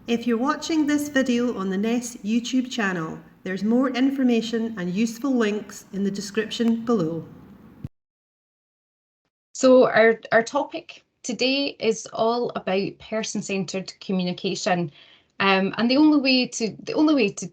If you're watching this video on the NES YouTube channel, there's more information and useful links in the description below. So our topic today is all about person-centred communication, and the only way to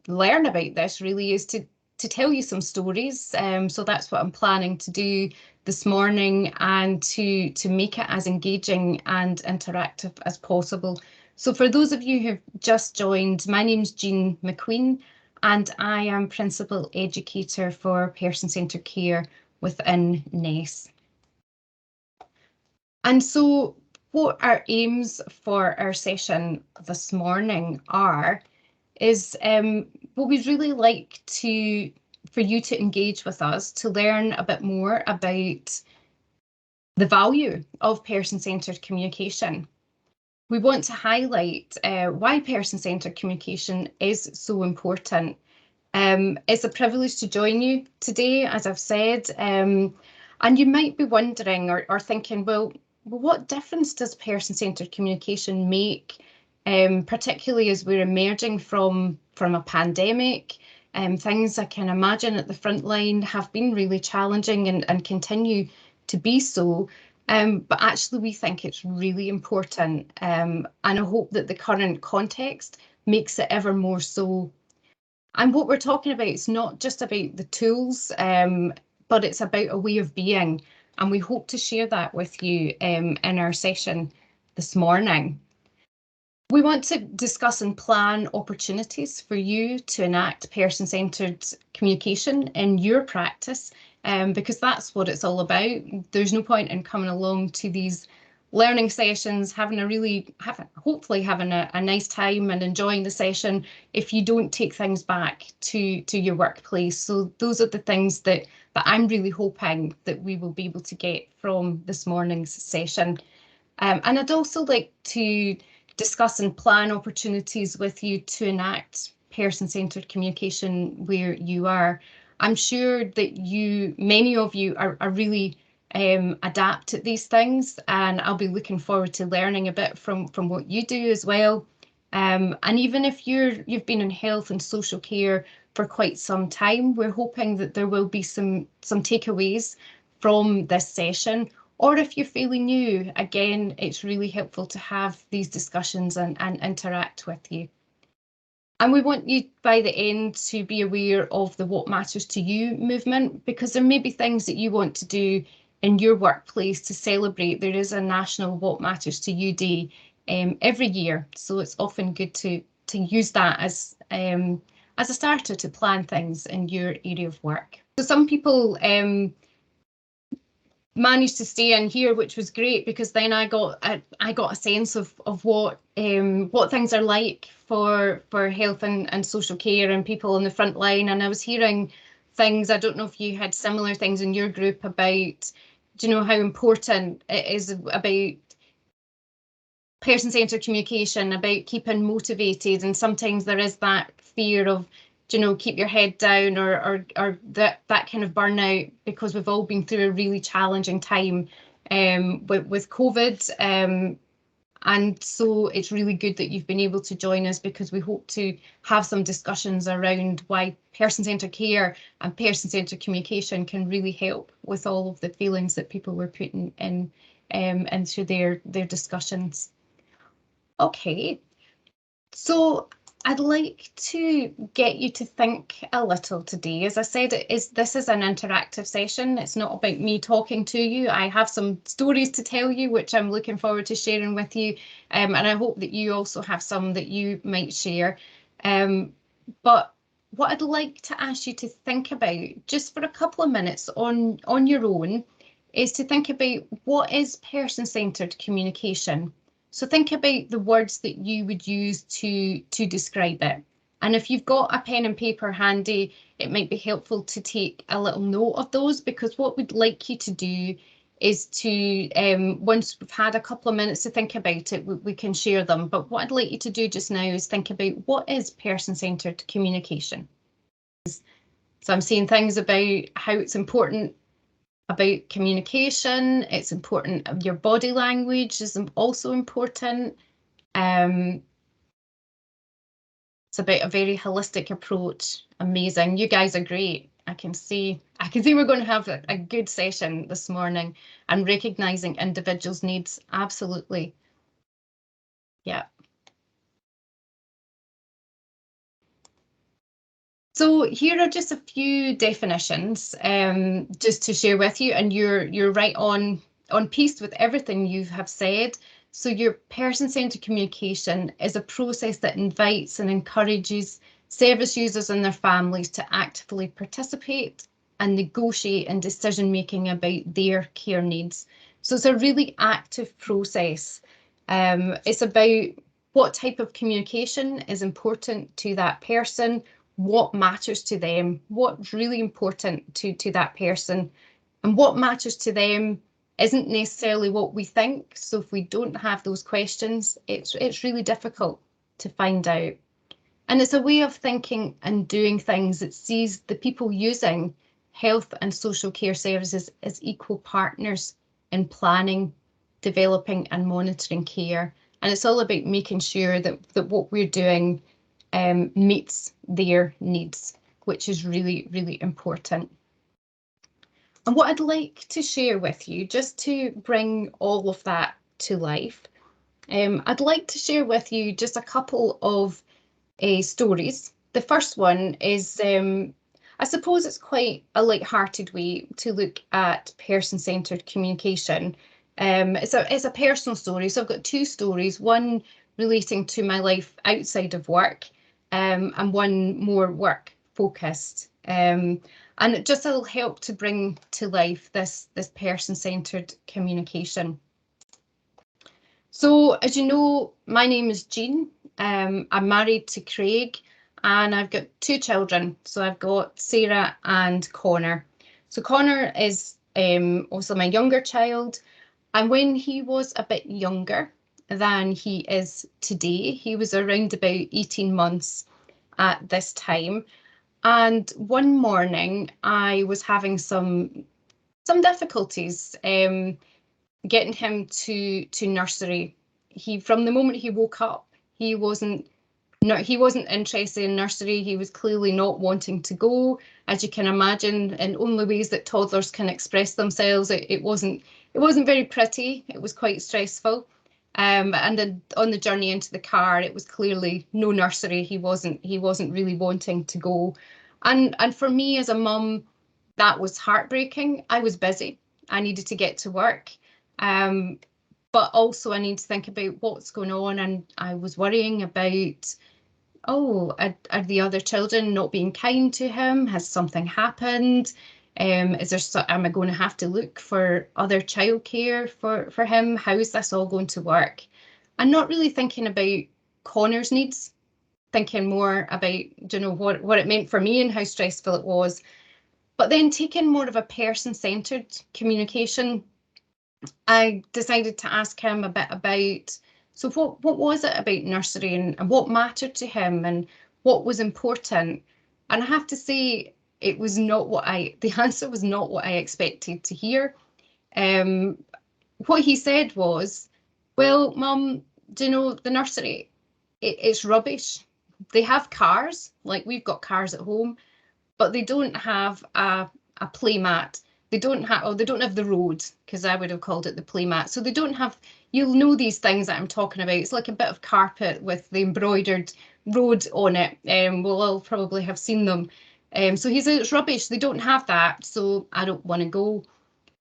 learn about this really is to tell you some stories. So that's what I'm planning to do this morning, and to make it as engaging and interactive as possible. So for those of you who've just joined, my name's Jean McQueen, and I am Principal Educator for Person-Centred Care within NES. And so what our aims for our session this morning is what we'd really like for you to engage with us, to learn a bit more about the value of person-centred communication. We want to highlight why person-centred communication is so important. It's a privilege to join you today, as I've said, and you might be wondering or thinking, well, what difference does person-centred communication make, particularly as we're emerging from a pandemic? Things I can imagine at the front line have been really challenging and continue to be so. But actually, we think it's really important, and I hope that the current context makes it ever more so. And what we're talking about is not just about the tools, but it's about a way of being. And we hope to share that with you in our session this morning. We want to discuss and plan opportunities for you to enact person-centred communication in your practice, because that's what it's all about. There's no point in coming along to these learning sessions, hopefully having a nice time and enjoying the session, if you don't take things back to your workplace. So those are the things that I'm really hoping that we will be able to get from this morning's session. And I'd also like to discuss and plan opportunities with you to enact person-centred communication where you are. I'm sure that many of you are really adapt at these things, and I'll be looking forward to learning a bit from what you do as well. And even if you've been in health and social care for quite some time, we're hoping that there will be some takeaways from this session. Or if you're fairly new, again, it's really helpful to have these discussions and interact with you. And we want you, by the end, to be aware of the What Matters to You movement, because there may be things that you want to do in your workplace to celebrate. There is a national What Matters to You Day every year, so it's often good to use that as a starter to plan things in your area of work. So some people managed to stay in here, which was great, because then I got a sense of what things are like for health and social care and people on the front line. And I was hearing things, I don't know if you had similar things in your group about, how important it is about person-centred communication, about keeping motivated. And sometimes there is that fear of, keep your head down, or that kind of burnout, because we've all been through a really challenging time with COVID. And so it's really good that you've been able to join us, because we hope to have some discussions around why person-centred care and person-centred communication can really help with all of the feelings that people were putting in into their discussions. Okay, so I'd like to get you to think a little today. As I said, this is an interactive session. It's not about me talking to you. I have some stories to tell you, which I'm looking forward to sharing with you. And I hope that you also have some that you might share. But what I'd like to ask you to think about, just for a couple of minutes on your own, is to think about what is person-centred communication. So think about the words that you would use to describe it. And if you've got a pen and paper handy, it might be helpful to take a little note of those, because what we'd like you to do is to, once we've had a couple of minutes to think about it, we can share them. But what I'd like you to do just now is think about, what is person-centred communication? So I'm seeing things about how it's important about communication. It's important. Your body language is also important. It's about a very holistic approach. Amazing. You guys are great. I can see we're going to have a good session this morning, and recognizing individuals' needs. Absolutely. Yeah. So here are just a few definitions just to share with you, and you're right on piece with everything you have said. So your person-centred communication is a process that invites and encourages service users and their families to actively participate and negotiate in decision-making about their care needs. So it's a really active process. It's about what type of communication is important to that person, what matters to them, what's really important to that person, and what matters to them isn't necessarily what we think. So if we don't have those questions, it's really difficult to find out. And it's a way of thinking and doing things that sees the people using health and social care services as equal partners in planning, developing and monitoring care. And it's all about making sure that what we're doing meets their needs, which is really, really important. And what I'd like to share with you, just to bring all of that to life, I'd like to share with you just a couple of stories. The first one is, I suppose it's quite a light-hearted way to look at person-centred communication. It's a personal story, so I've got two stories, one relating to my life outside of work, and one more work-focused. And it just will help to bring to life this person-centred communication. So, as you know, my name is Jean. I'm married to Craig, and I've got two children. So I've got Sarah and Connor. So Connor is also my younger child. And when he was a bit younger than he is today, he was around about 18 months at this time. And one morning I was having some difficulties getting him to nursery. From the moment he woke up, he wasn't interested in nursery. He was clearly not wanting to go. As you can imagine, in only ways that toddlers can express themselves, it wasn't very pretty. It was quite stressful. And then on the journey into the car, it was clearly no nursery. He wasn't really wanting to go. And for me as a mum, that was heartbreaking. I was busy. I needed to get to work. But also I need to think about what's going on, and I was worrying about, are the other children not being kind to him? Has something happened? Am I going to have to look for other childcare for him? How is this all going to work? And not really thinking about Connor's needs, thinking more about, what it meant for me and how stressful it was. But then taking more of a person-centred communication, I decided to ask him a bit about, so what was it about nursery, and what mattered to him, and what was important? And I have to say, it was not the answer was not what I expected to hear. What he said was, well, Mum, the nursery, it's rubbish. They have cars, like we've got cars at home, but they don't have a play mat. They don't have the road, because I would have called it the play mat. So they don't have, you'll know these things that I'm talking about. It's like a bit of carpet with the embroidered road on it. We'll all probably have seen them. So he said, it's rubbish. They don't have that. So I don't want to go.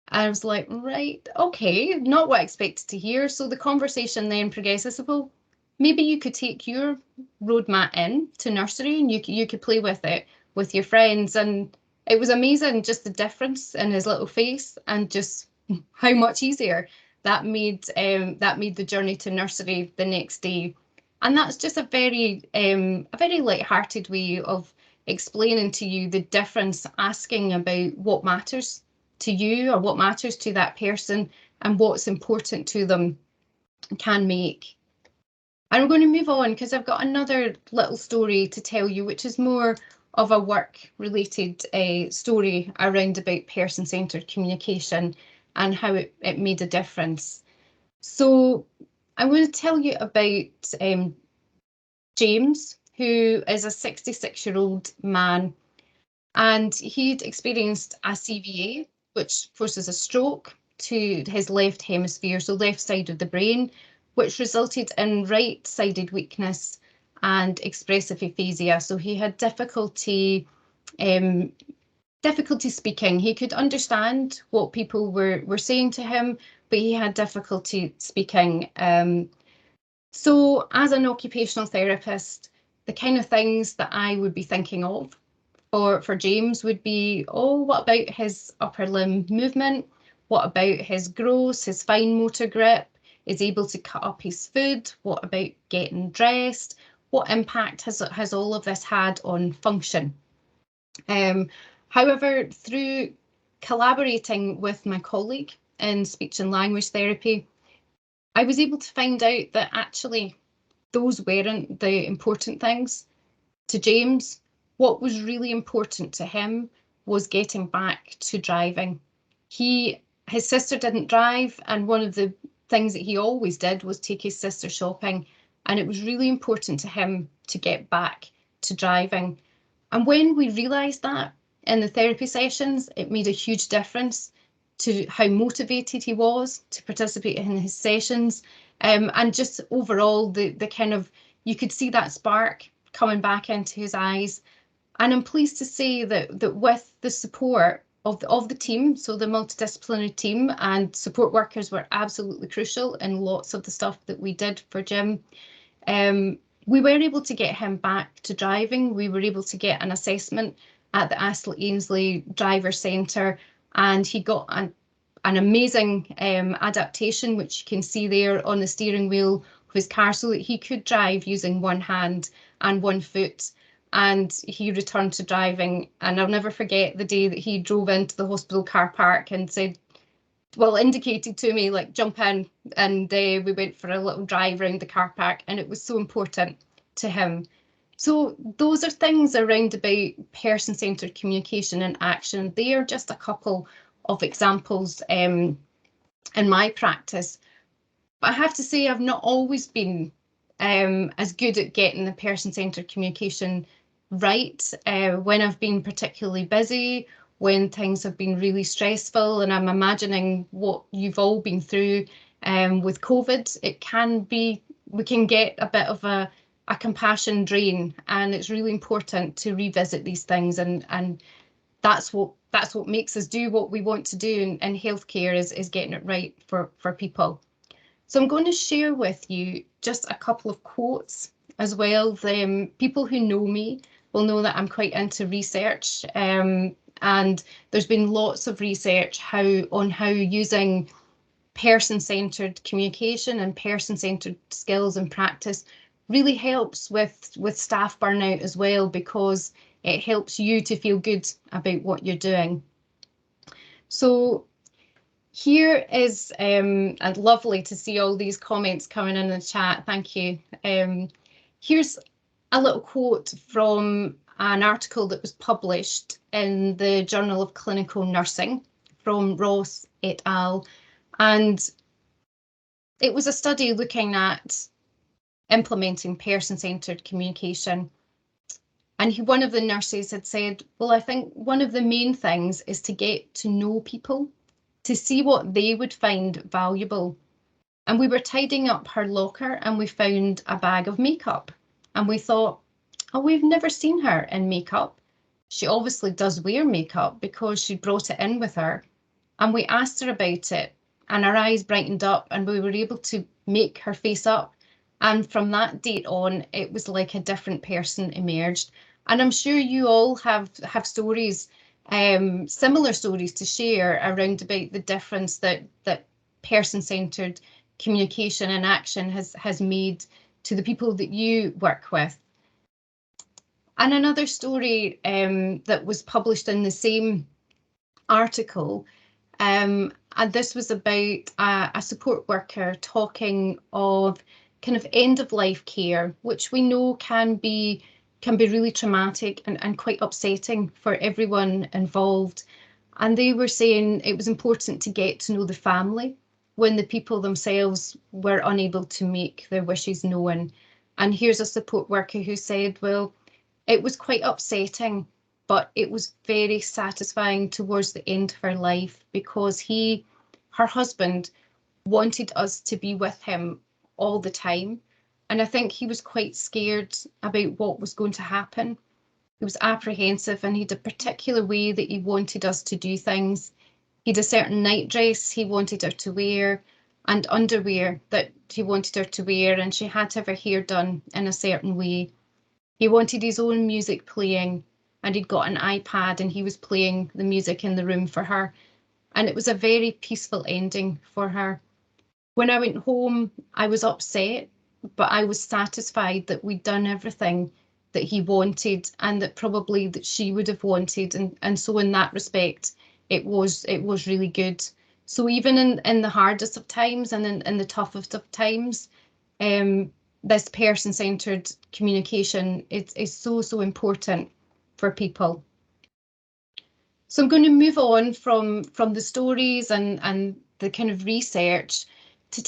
I was like, right, okay, not what I expected to hear. So the conversation then progresses. I said, well, maybe you could take your road mat in to nursery, and you could play with it with your friends. And it was amazing, just the difference in his little face, and just how much easier that made the journey to nursery the next day. And that's just a very light-hearted way of explaining to you the difference, asking about what matters to you or what matters to that person and what's important to them can make. And I'm going to move on, because I've got another little story to tell you, which is more of a work-related story around about person-centred communication and how it made a difference. So I'm going to tell you about James, who is a 66-year-old man, and he'd experienced a CVA, which of course is a stroke to his left hemisphere, so left side of the brain, which resulted in right-sided weakness and expressive aphasia. So he had difficulty speaking. He could understand what people were saying to him, but he had difficulty speaking. So as an occupational therapist, the kind of things that I would be thinking of for James would be, oh, what about his upper limb movement? What about his gross, his fine motor grip? Is able to cut up his food? What about getting dressed? What impact has all of this had on function? However, through collaborating with my colleague in speech and language therapy, I was able to find out that actually those weren't the important things to James. What was really important to him was getting back to driving. His sister didn't drive, and one of the things that he always did was take his sister shopping, and it was really important to him to get back to driving. And when we realised that in the therapy sessions, it made a huge difference to how motivated he was to participate in his sessions, and just overall the kind of, you could see that spark coming back into his eyes. And I'm pleased to say that with the support of the team, so the multidisciplinary team and support workers were absolutely crucial in lots of the stuff that we did for Jim. We were able to get him back to driving. We were able to get an assessment at the Astley Ainsley Driver Centre, and he got an amazing adaptation, which you can see there on the steering wheel of his car, so that he could drive using one hand and one foot. And he returned to driving, and I'll never forget the day that he drove into the hospital car park and said, well, indicated to me, like, jump in, and we went for a little drive around the car park, and it was so important to him. So those are things around about person-centred communication and action. They are just a couple of examples in my practice. But I have to say, I've not always been as good at getting the person-centred communication right. When I've been particularly busy, when things have been really stressful, and I'm imagining what you've all been through with COVID, it can be, we can get a bit of a compassion drain, and it's really important to revisit these things, and that's what makes us do what we want to do in healthcare, is getting it right for people. So I'm going to share with you just a couple of quotes as well. People who know me will know that I'm quite into research, and there's been lots of research on how using person-centred communication and person-centred skills and practice really helps with staff burnout as well, because it helps you to feel good about what you're doing. So here is, and lovely to see all these comments coming in the chat, thank you. Here's a little quote from an article that was published in the Journal of Clinical Nursing from Ross et al. And it was a study looking at implementing person-centred communication. And one of the nurses had said, well, I think one of the main things is to get to know people, to see what they would find valuable. And we were tidying up her locker and we found a bag of makeup. And we thought, oh, we've never seen her in makeup. She obviously does wear makeup because she brought it in with her. And we asked her about it, and her eyes brightened up, and we were able to make her face up. And from that date on, it was like a different person emerged. And I'm sure you all have stories, similar stories to share around about the difference that person-centred communication and action has made to the people that you work with. And another story that was published in the same article, and this was about a support worker talking of kind of end-of-life care, which we know can be really traumatic and quite upsetting for everyone involved. And they were saying it was important to get to know the family when the people themselves were unable to make their wishes known. And here's a support worker who said, well, it was quite upsetting, but it was very satisfying towards the end of her life because her husband, wanted us to be with him all the time. And I think he was quite scared about what was going to happen. He was apprehensive and he had a particular way that he wanted us to do things. He had a certain night dress he wanted her to wear and underwear that he wanted her to wear, and she had to have her hair done in a certain way. He wanted his own music playing, and he'd got an iPad and he was playing the music in the room for her. And it was a very peaceful ending for her. When I went home, I was upset, but I was satisfied that we'd done everything that he wanted and that probably that she would have wanted. And so in that respect, it was really good. So even in the hardest of times and in the toughest of times, this person-centred communication is so important for people. So I'm going to move on from the stories and the kind of research to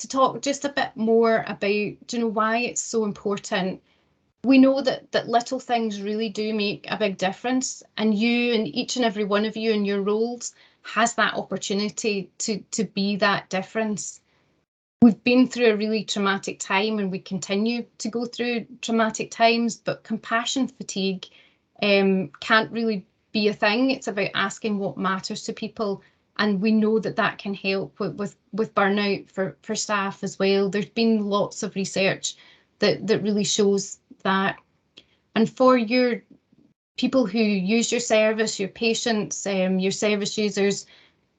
talk just a bit more about, why it's so important. We know that little things really do make a big difference, and you and each and every one of you in your roles has that opportunity to be that difference. We've been through a really traumatic time and we continue to go through traumatic times, but compassion fatigue can't really be a thing. It's about asking what matters to people. And we know that can help with burnout for staff as well. There's been lots of research that really shows that. And for your people who use your service, your patients, your service users,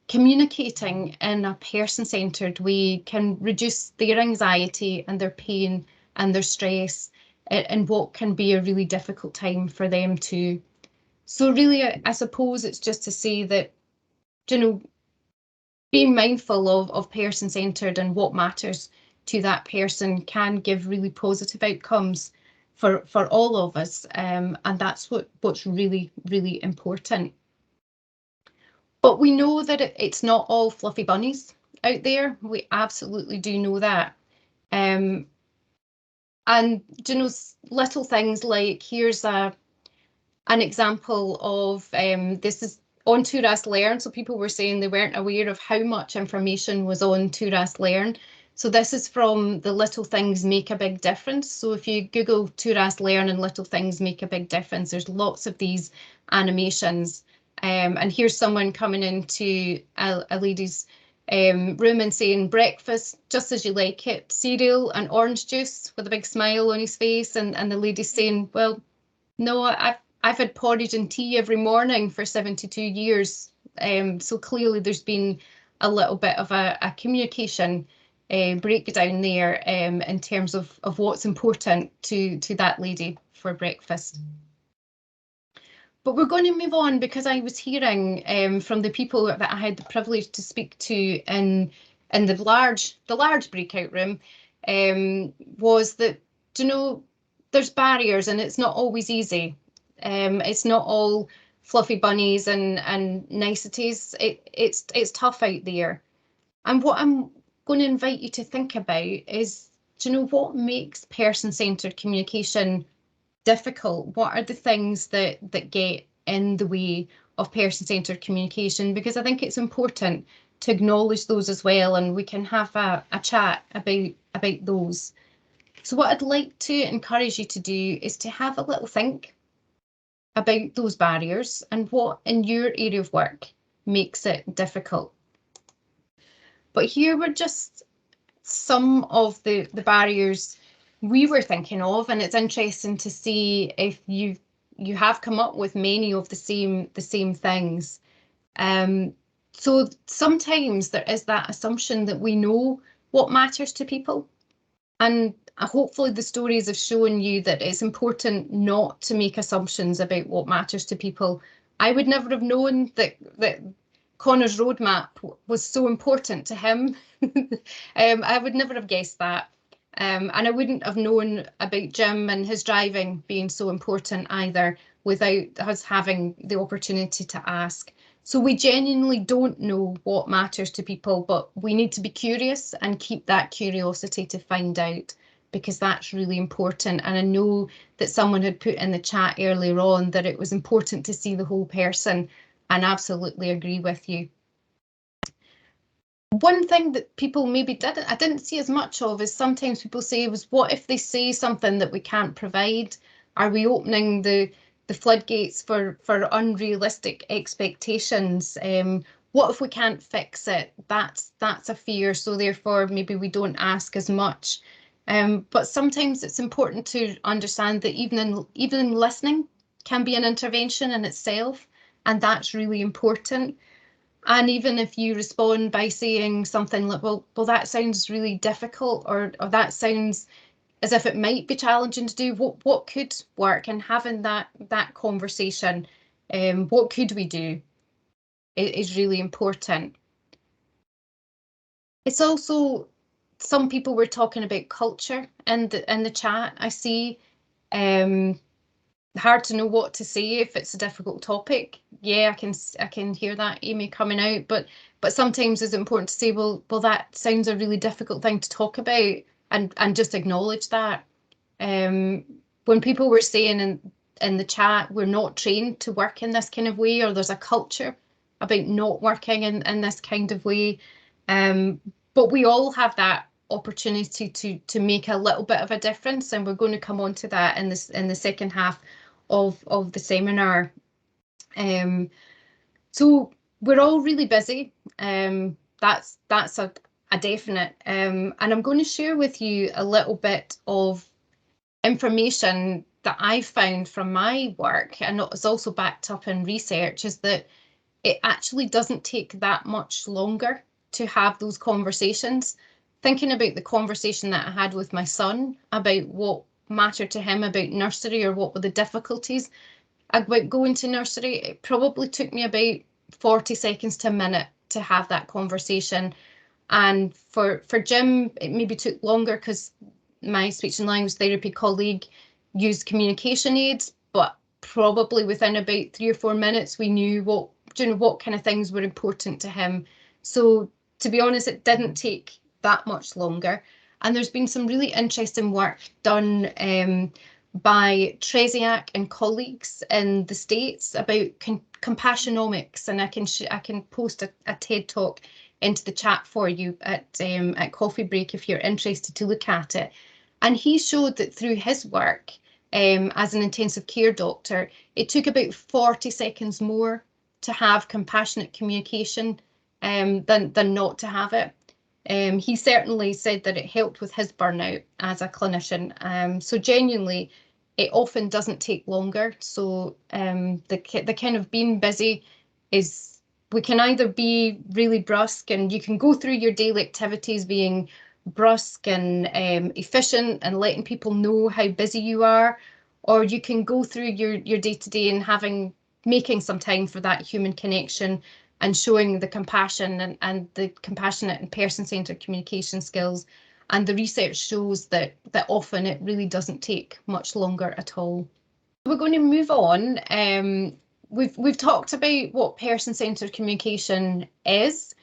communicating in a person-centred way can reduce their anxiety and their pain and their stress in what can be a really difficult time for them too. So really, I suppose it's just to say that, being mindful of person-centred and what matters to that person can give really positive outcomes for all of us, and that's what's really, really important. But we know that it's not all fluffy bunnies out there. We absolutely do know that. And little things like, here's an example of this is on To Rest Learn. So people were saying they weren't aware of how much information was on To Rest Learn. So this is from the Little Things Make a Big Difference. So if you Google To Rest Learn and Little Things Make a Big Difference, there's lots of these animations. And here's someone coming into a lady's room and saying, breakfast just as you like it, cereal and orange juice, with a big smile on his face. And the lady's saying, well, no, I've had porridge and tea every morning for 72 years. So clearly there's been a little bit of a communication breakdown there in terms of what's important to that lady for breakfast. But we're going to move on, because I was hearing from the people that I had the privilege to speak to in the large breakout room, was that, there's barriers and it's not always easy. It's not all fluffy bunnies and niceties. It's tough out there. And what I'm going to invite you to think about is, what makes person-centred communication difficult? What are the things that get in the way of person-centred communication? Because I think it's important to acknowledge those as well, and we can have a chat about those. So what I'd like to encourage you to do is to have a little think about those barriers and what in your area of work makes it difficult. But here were just some of the barriers we were thinking of, and it's interesting to see if you have come up with many of the same things. So sometimes there is that assumption that we know what matters to people, and hopefully the stories have shown you that it's important not to make assumptions about what matters to people. I would never have known that Connor's roadmap was so important to him. I would never have guessed that. And I wouldn't have known about Jim and his driving being so important either without us having the opportunity to ask. So we genuinely don't know what matters to people, but we need to be curious and keep that curiosity to find out. because that's really important. And I know that someone had put in the chat earlier on that it was important to see the whole person, and absolutely agree with you. One thing that people maybe I didn't see as much of, is sometimes people say, was what if they say something that we can't provide? Are we opening the floodgates for unrealistic expectations? What if we can't fix it? That's a fear, so therefore maybe we don't ask as much. But sometimes it's important to understand that even in listening can be an intervention in itself, and that's really important. And even if you respond by saying something like, well, that sounds really difficult, or that sounds as if it might be challenging to do, what could work? And having that conversation, what could we do, is really important. It's also, some people were talking about culture in the chat. I see, hard to know what to say if it's a difficult topic. Yeah, I can hear that, Amy, coming out, but sometimes it's important to say, well, that sounds a really difficult thing to talk about, and just acknowledge that. When people were saying in the chat, we're not trained to work in this kind of way, or there's a culture about not working in this kind of way, but we all have that opportunity to make a little bit of a difference, and we're going to come on to that in the second half of the seminar. So we're all really busy. That's a definite. And I'm going to share with you a little bit of information that I found from my work, and it's also backed up in research, is that it actually doesn't take that much longer to have those conversations. Thinking about the conversation that I had with my son about what mattered to him about nursery, or what were the difficulties about going to nursery, it probably took me about 40 seconds to a minute to have that conversation. And for Jim, it maybe took longer because my speech and language therapy colleague used communication aids, but probably within about 3 or 4 minutes, we knew what kind of things were important to him. So to be honest, it didn't take that much longer. And there's been some really interesting work done by Tresiak and colleagues in the States about compassionomics, and I can post a TED talk into the chat for you at coffee break if you're interested to look at it. And he showed that through his work as an intensive care doctor, it took about 40 seconds more to have compassionate communication than not to have it. He certainly said that it helped with his burnout as a clinician. So genuinely, it often doesn't take longer. So the kind of being busy is, we can either be really brusque, and you can go through your daily activities being brusque and efficient and letting people know how busy you are, or you can go through your day-to-day and making some time for that human connection and showing the compassion and the compassionate and person-centred communication skills. And the research shows that often it really doesn't take much longer at all. We're going to move on. We've talked about what person-centred communication is.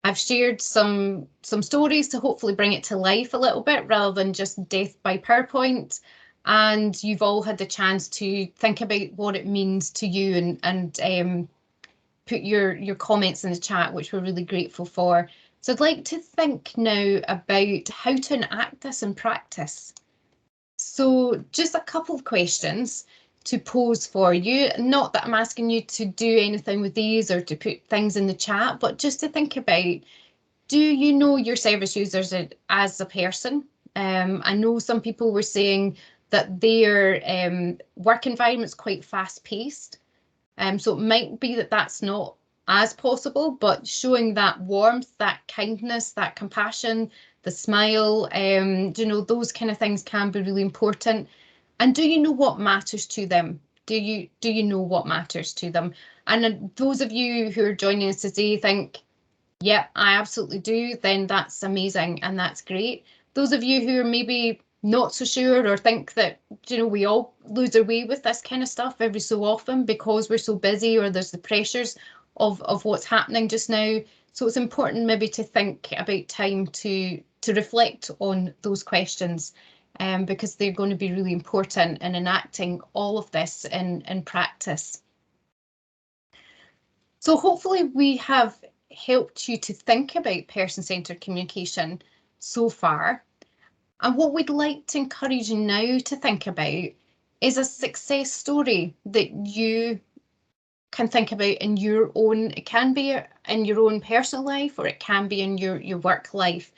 I've shared some stories to hopefully bring it to life a little bit rather than just death by PowerPoint. And you've all had the chance to think about what it means to you, and put your comments in the chat, which we're really grateful for. So I'd like to think now about how to enact this in practice. So just a couple of questions to pose for you. Not that I'm asking you to do anything with these or to put things in the chat, but just to think about, do you know your service users as a person? I know some people were saying that their work environment's quite fast-paced. So it might be that that's not as possible, but showing that warmth, that kindness, that compassion, the smile, those kind of things can be really important. And do you know what matters to them? Do you know what matters to them? And those of you who are joining us today think, yeah, I absolutely do, then that's amazing and that's great. Those of you who are maybe not so sure, or think that, we all lose our way with this kind of stuff every so often because we're so busy, or there's the pressures of what's happening just now. So it's important maybe to think about time to reflect on those questions. because they're going to be really important in enacting all of this in practice. So hopefully we have helped you to think about person-centred communication so far. And what we'd like to encourage you now to think about is a success story that you can think about in your own, it can be in your own personal life, or it can be in your work life.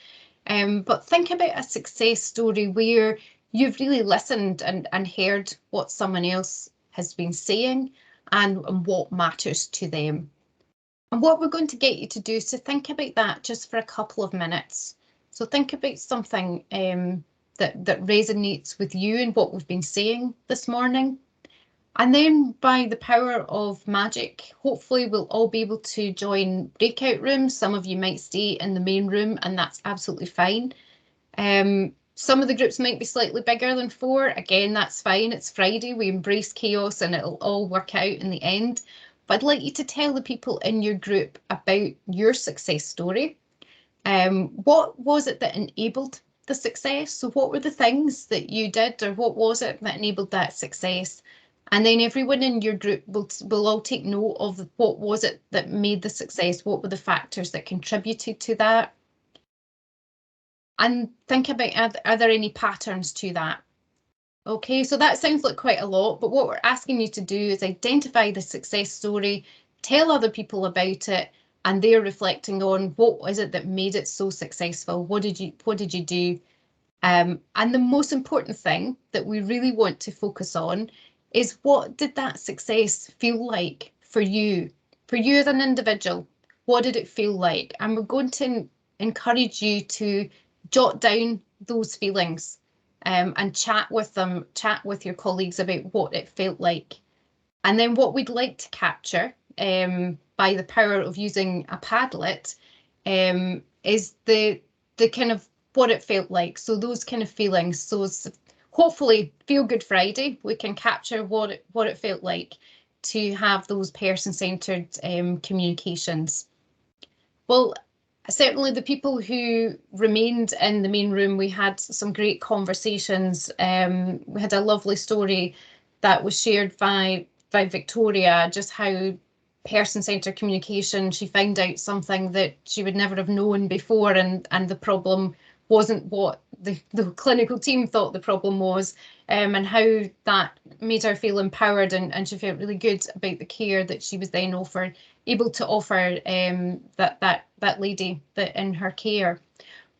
But think about a success story where you've really listened and heard what someone else has been saying and what matters to them. And what we're going to get you to do is to think about that just for a couple of minutes. So think about something that resonates with you and what we've been saying this morning. And then by the power of magic, hopefully we'll all be able to join breakout rooms. Some of you might stay in the main room, and that's absolutely fine. Some of the groups might be slightly bigger than 4. Again, that's fine. It's Friday. We embrace chaos and it'll all work out in the end. But I'd like you to tell the people in your group about your success story. What was it that enabled the success? So what were the things that you did, or what was it that enabled that success? And then everyone in your group will all take note of what was it that made the success, what were the factors that contributed to that? And think about, are there any patterns to that? Okay, so that sounds like quite a lot, but what we're asking you to do is identify the success story, tell other people about it, and they're reflecting on what is it that made it so successful? What did you do? And the most important thing that we really want to focus on is, what did that success feel like for you as an individual? What did it feel like? And we're going to encourage you to jot down those feelings and chat with your colleagues about what it felt like. And then what we'd like to capture by the power of using a Padlet is the kind of what it felt like. So those kind of feelings. So hopefully Feel Good Friday, we can capture what it felt like to have those person-centred communications. Well, certainly the people who remained in the main room, we had some great conversations. We had a lovely story that was shared by Victoria, just how person-centred communication, she found out something that she would never have known before, and the problem wasn't what the clinical team thought the problem was, and how that made her feel empowered, and she felt really good about the care that she was then able to offer that lady that in her care.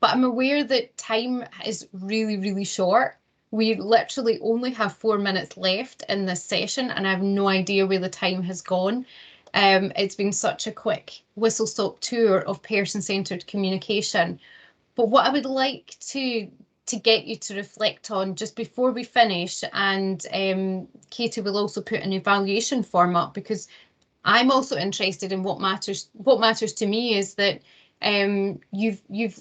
But I'm aware that time is really, really short. We literally only have 4 minutes left in this session, and I have no idea where the time has gone. It's been such a quick whistle-stop tour of person-centred communication. But what I would like to get you to reflect on just before we finish, and Katie will also put an evaluation form up, because I'm also interested in what matters. What matters to me is that you've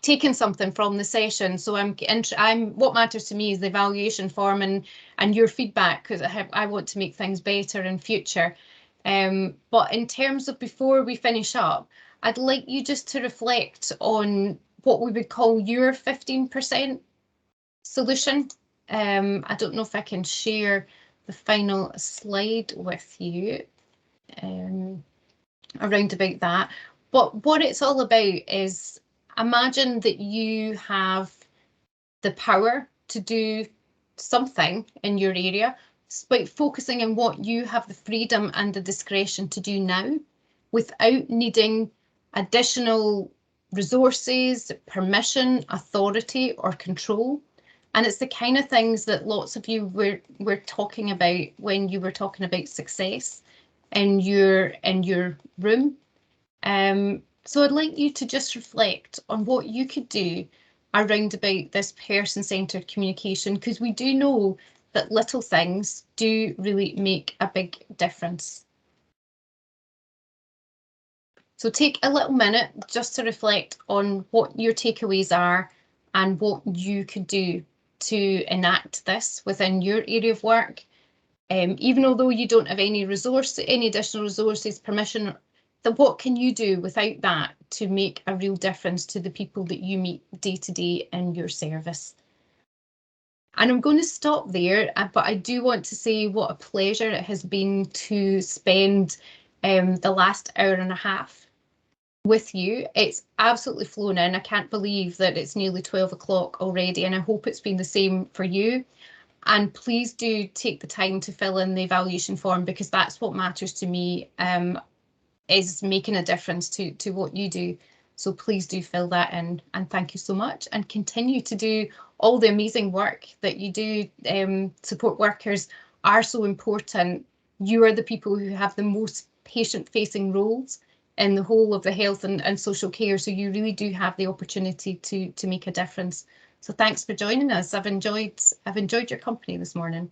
taken something from the session. So what matters to me is the evaluation form and your feedback, because I want to make things better in future. But in terms of before we finish up, I'd like you just to reflect on what we would call your 15% solution. I don't know if I can share the final slide with you around about that. But what it's all about is, imagine that you have the power to do something in your area, but focusing on what you have the freedom and the discretion to do now, without needing additional resources, permission, authority, or control. And it's the kind of things that lots of you were talking about when you were talking about success in your room. So I'd like you to just reflect on what you could do around about this person-centred communication, because we do know that little things do really make a big difference. So take a little minute just to reflect on what your takeaways are and what you could do to enact this within your area of work. Even although you don't have any additional resources, permission, then what can you do without that to make a real difference to the people that you meet day to day in your service? And I'm going to stop there, but I do want to say what a pleasure it has been to spend the last hour and a half with you. It's absolutely flown in. I can't believe that it's nearly 12 o'clock already, and I hope it's been the same for you. And please do take the time to fill in the evaluation form, because that's what matters to me, is making a difference to what you do. So please do fill that in, and thank you so much, and continue to do all the amazing work that you do. Support workers are so important. You are the people who have the most patient-facing roles in the whole of the health and social care. So you really do have the opportunity to make a difference. So thanks for joining us. I've enjoyed your company this morning.